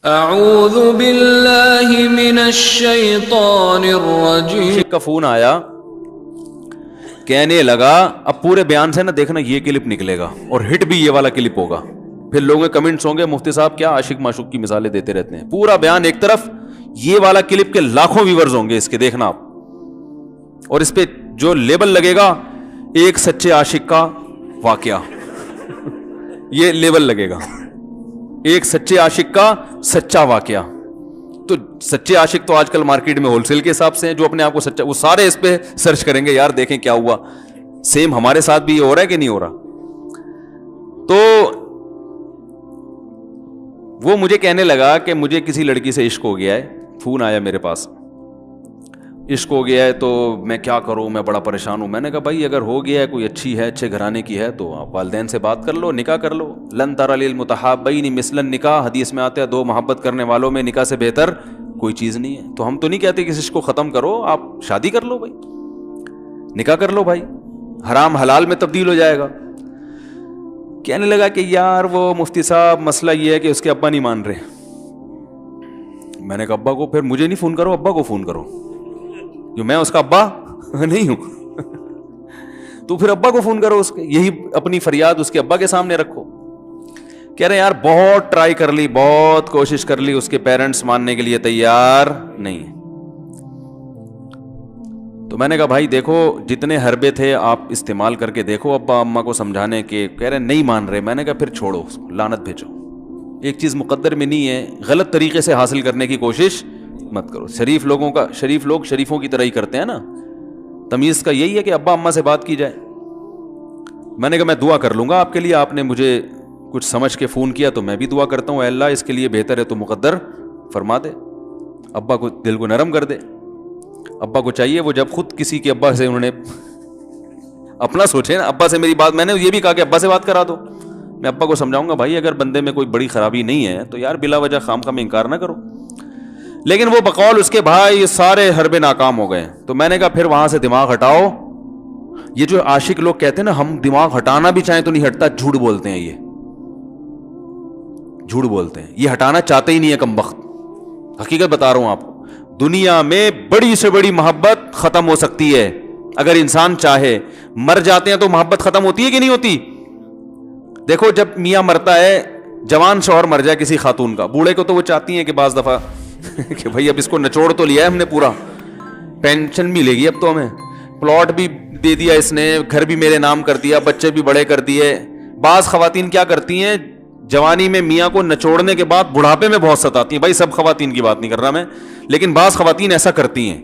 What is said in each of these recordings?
اعوذ باللہ من الشیطان الرجیم. کا فون آیا, کہنے لگا اب پورے بیان سے نا دیکھنا یہ کلپ نکلے گا اور ہٹ بھی یہ والا کلپ ہوگا. پھر لوگوں کے کمنٹس ہوں گے مفتی صاحب کیا عاشق معشوق کی مثالیں دیتے رہتے ہیں. پورا بیان ایک طرف, یہ والا کلپ کے لاکھوں ویورز ہوں گے اس کے, دیکھنا آپ. اور اس پہ جو لیبل لگے گا ایک سچے عاشق کا واقعہ, یہ لیبل لگے گا ایک سچے عاشق کا سچا واقعہ. تو سچے عاشق تو آج کل مارکیٹ میں ہول سیل کے حساب سے ہیں, جو اپنے آپ کو سچا, وہ سارے اس پہ سرچ کریں گے یار دیکھیں کیا ہوا, سیم ہمارے ساتھ بھی یہ ہو رہا ہے کہ نہیں ہو رہا. تو وہ مجھے کہنے لگا کہ مجھے کسی لڑکی سے عشق ہو گیا ہے, فون آیا میرے پاس, عشق ہو گیا ہے تو میں کیا کروں, میں بڑا پریشان ہوں. میں نے کہا بھائی اگر ہو گیا ہے, کوئی اچھی ہے, اچھے گھرانے کی ہے, تو آپ والدین سے بات کر لو, نکاح کر لو. لن تر للمتحابین مثل النکاح, حدیث میں آتا ہے دو محبت کرنے والوں میں نکاح سے بہتر کوئی چیز نہیں ہے. تو ہم تو نہیں کہتے کہ اس کو ختم کرو, آپ شادی کر لو بھائی, نکاح کر لو بھائی, حرام حلال میں تبدیل ہو جائے گا. کہنے لگا کہ یار وہ مفتی صاحب مسئلہ یہ ہے کہ اس کے ابا نہیں مان رہے. میں نے کہا ابا کو, پھر مجھے نہیں فون کرو, ابا کو فون کرو, جو میں اس کا ابا نہیں ہوں. تو پھر ابا کو فون کرو, اس کے یہی اپنی فریاد اس کے ابا کے سامنے رکھو. کہہ رہے یار بہت ٹرائی کر لی, بہت کوشش کر لی, اس کے پیرنٹس ماننے کے لیے تیار نہیں. تو میں نے کہا بھائی دیکھو جتنے حربے تھے آپ استعمال کر کے دیکھو ابا اماں کو سمجھانے کے. کہہ رہے نہیں مان رہے. میں نے کہا پھر چھوڑو اس کو, لعنت بھیجو. ایک چیز مقدر میں نہیں ہے, غلط طریقے سے حاصل کرنے کی کوشش مت کرو. شریف لوگوں کا, شریف لوگ شریفوں کی طرح ہی کرتے ہیں نا. تمیز کا یہی ہے کہ ابا اماں سے بات کی جائے. میں نے کہا میں دعا کر لوں گا آپ کے لیے, آپ نے مجھے کچھ سمجھ کے فون کیا تو میں بھی دعا کرتا ہوں, اے اللہ اس کے لیے بہتر ہے تو مقدر فرما دے, ابا کو دل کو نرم کر دے. ابا کو چاہیے وہ جب خود کسی کے ابا سے انہوں نے اپنا سوچے نا, ابا سے میری بات, میں نے یہ بھی کہا کہ ابا سے بات کرا دو. میں ابا کو سمجھاؤں گا بھائی اگر بندے میں کوئی بڑی خرابی نہیں ہے تو یار بلا وجہ خام خام انکار نہ کرو. لیکن وہ بقول اس کے بھائی سارے حربے ناکام ہو گئے. تو میں نے کہا پھر وہاں سے دماغ ہٹاؤ. یہ جو عاشق لوگ کہتے ہیں نا ہم دماغ ہٹانا بھی چاہیں تو نہیں ہٹتا, جھوٹ بولتے ہیں, یہ جھوٹ بولتے ہیں, یہ ہٹانا چاہتے ہی نہیں ہے کمبخت. حقیقت بتا رہا ہوں آپ کو, دنیا میں بڑی سے بڑی محبت ختم ہو سکتی ہے اگر انسان چاہے. مر جاتے ہیں تو محبت ختم ہوتی ہے کہ نہیں ہوتی؟ دیکھو جب میاں مرتا ہے, جوان شوہر مر جائے کسی خاتون کا, بوڑھے کو تو وہ چاہتی ہیں کہ بعض دفعہ کہ بھائی اب اس کو نچوڑ تو لیا ہے ہم نے, پورا پینشن بھی لے گی, اب تو ہمیں پلاٹ بھی دے دیا اس نے, گھر بھی میرے نام کر دیا, بچے بھی بڑے کر دیے. بعض خواتین کیا کرتی ہیں, جوانی میں میاں کو نچوڑنے کے بعد بڑھاپے میں بہت ستاتی ہیں. بھائی سب خواتین کی بات نہیں کر رہا میں, لیکن بعض خواتین ایسا کرتی ہیں,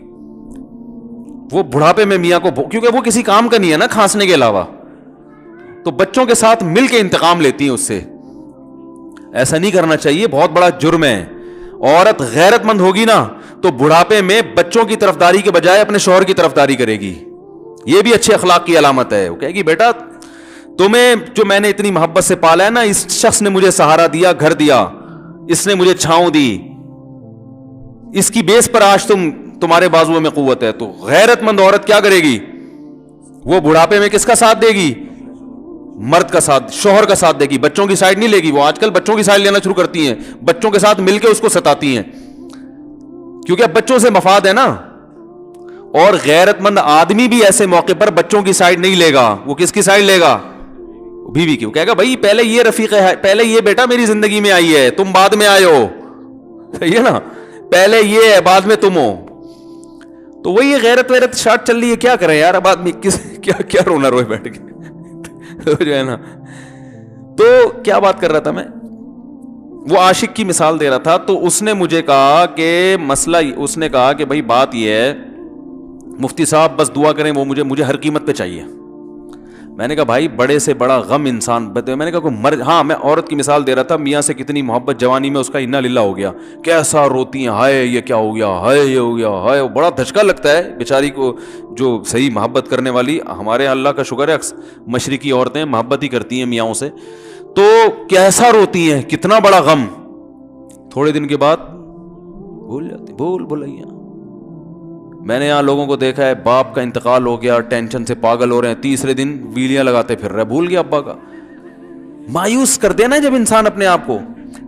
وہ بڑھاپے میں میاں کو, کیونکہ وہ کسی کام کا نہیں ہے نا کھانسنے کے علاوہ, تو بچوں کے ساتھ مل کے انتقام لیتی ہیں اس سے. ایسا نہیں کرنا چاہیے, بہت بڑا جرم ہے. عورت غیرت مند ہوگی نا تو بڑھاپے میں بچوں کی طرفداری کے بجائے اپنے شوہر کی طرفداری کرے گی. یہ بھی اچھے اخلاق کی علامت ہے. وہ کہے گی بیٹا تمہیں جو میں نے اتنی محبت سے پالا ہے نا, اس شخص نے مجھے سہارا دیا, گھر دیا, اس نے مجھے چھاؤں دی, اس کی بیس پر آج تمہارے بازوؤں میں قوت ہے. تو غیرت مند عورت کیا کرے گی, وہ بڑھاپے میں کس کا ساتھ دے گی, مرد کا ساتھ, شوہر کا ساتھ دے گی, بچوں کی سائڈ نہیں لے گی. وہ آج کل بچوں کی سائڈ لینا شروع کرتی ہیں, بچوں کے ساتھ مل کے اس کو ستاتی ہیں, کیونکہ اب بچوں سے مفاد ہے نا. اور غیرت مند آدمی بھی ایسے موقع پر بچوں کی سائڈ نہیں لے گا. وہ کس کی سائڈ لے گا, بیوی کی. وہ کہے گا بھائی پہلے یہ رفیق ہے, پہلے یہ بیٹا میری زندگی میں آئی ہے, تم بعد میں آئے ہو, صحیح ہے نا, پہلے یہ ہے بعد میں تم ہو. تو وہی غیرت ویرت شارٹ چل رہی ہے, کیا کریں یار اب آدمی کیا رونا روئے بیٹھ کے جو ہے نا. تو کیا بات کر رہا تھا میں, وہ عاشق کی مثال دے رہا تھا. تو اس نے مجھے کہا کہ مسئلہ, اس نے کہا کہ بھائی بات یہ ہے مفتی صاحب بس دعا کریں, وہ مجھے ہر قیمت پہ چاہیے. میں نے کہا بھائی بڑے سے بڑا غم انسان, میں نے کہا کوئی ہاں میں عورت کی مثال دے رہا تھا, میاں سے کتنی محبت جوانی میں اس کا انا للہ ہو گیا, کیسا روتی ہیں, ہائے یہ کیا ہو گیا, ہائے یہ ہو گیا, ہائے. بڑا دھچکا لگتا ہے بیچاری کو, جو صحیح محبت کرنے والی. ہمارے اللہ کا شکر ہے مشرقی عورتیں محبت ہی کرتی ہیں میاں سے, تو کیسا روتی ہیں, کتنا بڑا غم. تھوڑے دن کے بعد بھول جاتی, بھولائیاں. میں نے یہاں لوگوں کو دیکھا ہے, باپ کا انتقال ہو گیا, ٹینشن سے پاگل ہو رہے ہیں, تیسرے دن ویلیاں لگاتے پھر رہے, بھول گیا ابا کا. مایوس کر دینا جب انسان اپنے آپ کو.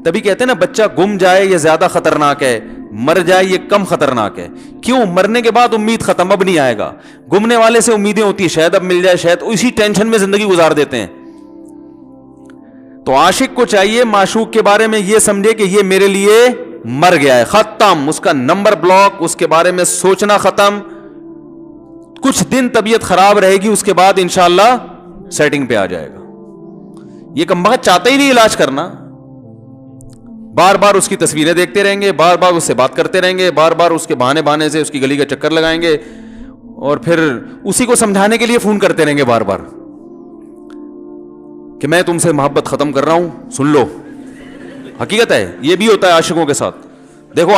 تبھی کہتے ہیں نا بچہ گم جائے یہ زیادہ خطرناک ہے, مر جائے یہ کم خطرناک ہے. کیوں؟ مرنے کے بعد امید ختم, اب نہیں آئے گا. گمنے والے سے امیدیں ہوتی ہیں شاید اب مل جائے, شاید اسی ٹینشن میں زندگی گزار دیتے ہیں. تو عاشق کو چاہیے معشوق کے بارے میں یہ سمجھے کہ یہ میرے لیے مر گیا ہے, ختم, اس کا نمبر بلاک, اس کے بارے میں سوچنا ختم. کچھ دن طبیعت خراب رہے گی, اس کے بعد انشاءاللہ سیٹنگ پہ آ جائے گا. یہ کمبخت چاہتا ہی نہیں علاج کرنا, بار بار اس کی تصویریں دیکھتے رہیں گے, بار بار اس سے بات کرتے رہیں گے, بار بار اس کے بہانے سے اس کی گلی کا چکر لگائیں گے, اور پھر اسی کو سمجھانے کے لیے فون کرتے رہیں گے بار بار کہ میں تم سے محبت ختم کر رہا ہوں, سن لو. حقیقت ہے, یہ بھی ہوتا ہے عاشقوں کے ساتھ. دیکھو